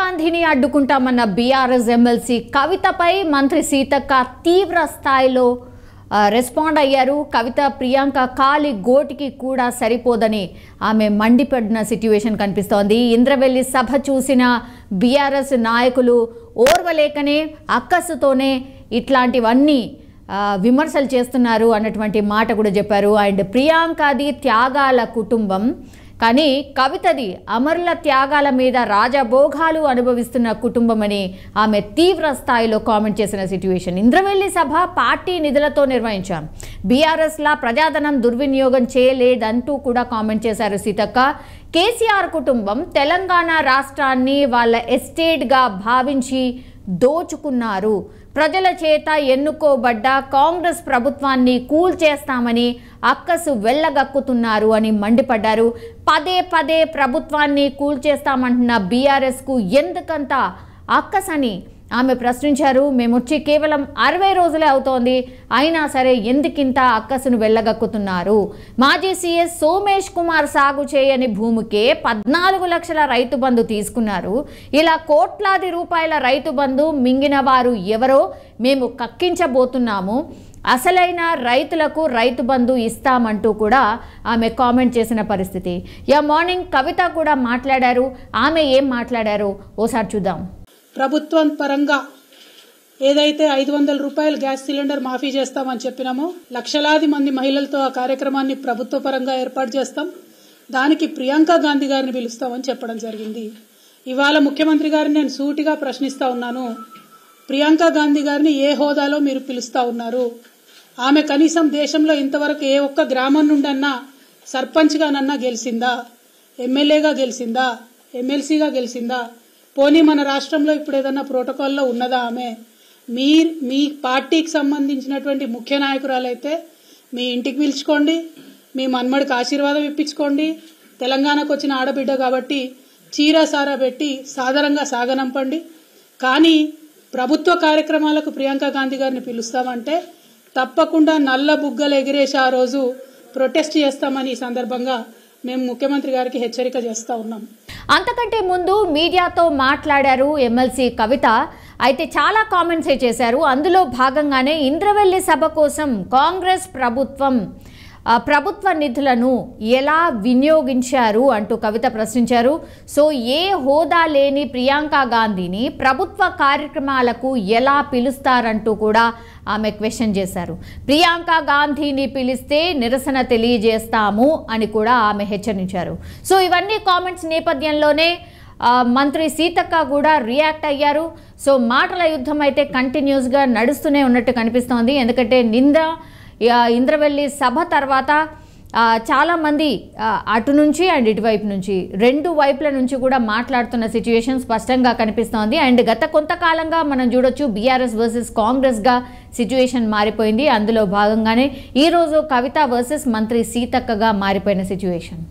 గాంధీని అడ్డుకుంటామన్న BRS MLC కవితపై మంత్రి సీతక్క తీవ్ర స్థాయిలో రెస్పాండ్ అయ్యారు. కవిత ప్రియాంక కాలి గోటికి కూడా సరిపోదని ఆమె మండిపడిన సిట్యుయేషన్ కనిపిస్తోంది. ఇంద్రవెల్లి సభ చూసిన బీఆర్ఎస్ నాయకులు ఓర్వలేకనే అక్కసుతోనే ఇట్లాంటివన్నీ విమర్శలు చేస్తున్నారు అన్నటువంటి మాట కూడా చెప్పారు. అండ్ ప్రియాంకది త్యాగాల కుటుంబం, కానీ కవితది అమరుల త్యాగాల మీద రాజభోగాలు అనుభవిస్తున్న కుటుంబం అని ఆమె తీవ్ర స్థాయిలో కామెంట్ చేసిన సిట్యుయేషన్. ఇంద్రవెల్లి సభ పార్టీ నిధులతో నిర్వహించాం, బీఆర్ఎస్లా ప్రజాధనం దుర్వినియోగం చేయలేదంటూ కూడా కామెంట్ చేశారు సీతక్క. కేసీఆర్ కుటుంబం తెలంగాణ రాష్ట్రాన్ని వాళ్ళ ఎస్టేట్గా భావించి దోచుకున్నారు. ప్రజల చేత ఎన్నుకోబడ్డ కాంగ్రెస్ ప్రభుత్వాన్ని కూల్చేస్తామని అక్కసు వెళ్ళగక్కుతున్నారు అని మండిపడ్డారు. పదే పదే ప్రభుత్వాన్ని కూల్చేస్తామంటున్న బీఆర్ఎస్కు ఎందుకంత అక్కసని ఆమె ప్రశ్నించారు. మేమొచ్చి కేవలం 60 రోజులే అవుతోంది, అయినా సరే ఎందుకింత అక్కసును వెళ్ళగక్కుతున్నారు? మాజీ సీఎస్ సోమేష్ కుమార్ సాగు చేయని భూమికే 14 లక్షల రైతు బంధు తీసుకున్నారు. ఇలా కోట్లాది రూపాయల రైతు బంధు మింగిన వారు ఎవరో మేము కక్కించబోతున్నాము. అసలైన రైతులకు రైతు బంధు ఇస్తామంటూ కూడా ఆమె కామెంట్ చేసిన పరిస్థితి. మార్నింగ్ కవిత కూడా మాట్లాడారు. ఆమె ఏం మాట్లాడారో ఓసారి చూద్దాం. ప్రభుత్వం పరంగా ఏదైతే 500 రూపాయలు గ్యాస్ సిలిండర్ మాఫీ చేస్తామని చెప్పినామో, లక్షలాది మంది మహిళలతో ఆ కార్యక్రమాన్ని ప్రభుత్వ పరంగా ఏర్పాటు చేస్తాం, దానికి ప్రియాంక గాంధీ గారిని పిలుస్తామని చెప్పడం జరిగింది. ఇవాళ ముఖ్యమంత్రి గారిని నేను సూటిగా ప్రశ్నిస్తా ఉన్నాను, ప్రియాంక గాంధీ గారిని ఏ హోదాలో మీరు పిలుస్తా ఉన్నారు? ఆమె కనీసం దేశంలో ఇంతవరకు ఏ ఒక్క గ్రామం నుండన్నా సర్పంచ్గానన్నా గెలిచిందా? ఎమ్మెల్యేగా గెలిచిందా? ఎమ్మెల్సీగా గెలిచిందా? పోనీ మన రాష్ట్రంలో ఇప్పుడు ఏదన్నా ప్రోటోకాల్లో ఉన్నదా ఆమె? మీ పార్టీకి సంబంధించినటువంటి ముఖ్య నాయకురాలైతే మీ ఇంటికి పిలుచుకోండి, మీ మన్మడికి ఆశీర్వాదం ఇప్పించుకోండి. తెలంగాణకు వచ్చిన ఆడబిడ్డ కాబట్టి చీర సారా పెట్టి సాధారణంగా సాగనంపండి. కానీ ప్రభుత్వ కార్యక్రమాలకు ప్రియాంక గాంధీ గారిని పిలుస్తామంటే తప్పకుండా నల్ల బుగ్గలు ఎగిరేసి ఆ రోజు ప్రొటెస్ట్ చేస్తామని ఈ సందర్భంగా మేము ముఖ్యమంత్రి గారికి హెచ్చరిక చేస్తా ఉన్నాం. అంతకంటే ముందు మీడియాతో మాట్లాడారు ఎమ్మెల్సీ కవిత. అయితే చాలా కామెంట్స్ చేశారు. అందులో భాగంగానే ఇంద్రవెల్లి సభ కోసం కాంగ్రెస్ ప్రభుత్వ నిధులను ఎలా వినియోగించారు అంటూ కవిత ప్రశ్నించారు. సో ఏ హోదా లేని ప్రియాంక గాంధీని ప్రభుత్వ కార్యక్రమాలకు ఎలా పిలుస్తారంటూ కూడా ఆమె క్వశ్చన్ చేశారు. ప్రియాంక గాంధీని పిలిస్తే నిరసన తెలియజేస్తాము అని కూడా ఆమె హెచ్చరించారు. సో ఇవన్నీ కామెంట్స్ నేపథ్యంలోనే మంత్రి సీతక్క కూడా రియాక్ట్ అయ్యారు. సో మాటల యుద్ధం అయితే కంటిన్యూస్గా నడుస్తూనే ఉన్నట్టు కనిపిస్తోంది. ఎందుకంటే ఇంద్రవెల్లి సభ తర్వాత చాలామంది అటు నుంచి అండ్ ఇటువైపు నుంచి రెండు వైపుల నుంచి కూడా మాట్లాడుతున్న సిచ్యువేషన్ స్పష్టంగా కనిపిస్తోంది. అండ్ గత కొంతకాలంగా మనం చూడొచ్చు బీఆర్ఎస్ వర్సెస్ కాంగ్రెస్గా సిచ్యువేషన్ మారిపోయింది. అందులో భాగంగానే ఈరోజు కవిత వర్సెస్ మంత్రి సీతక్కగా మారిపోయిన సిచ్యువేషన్.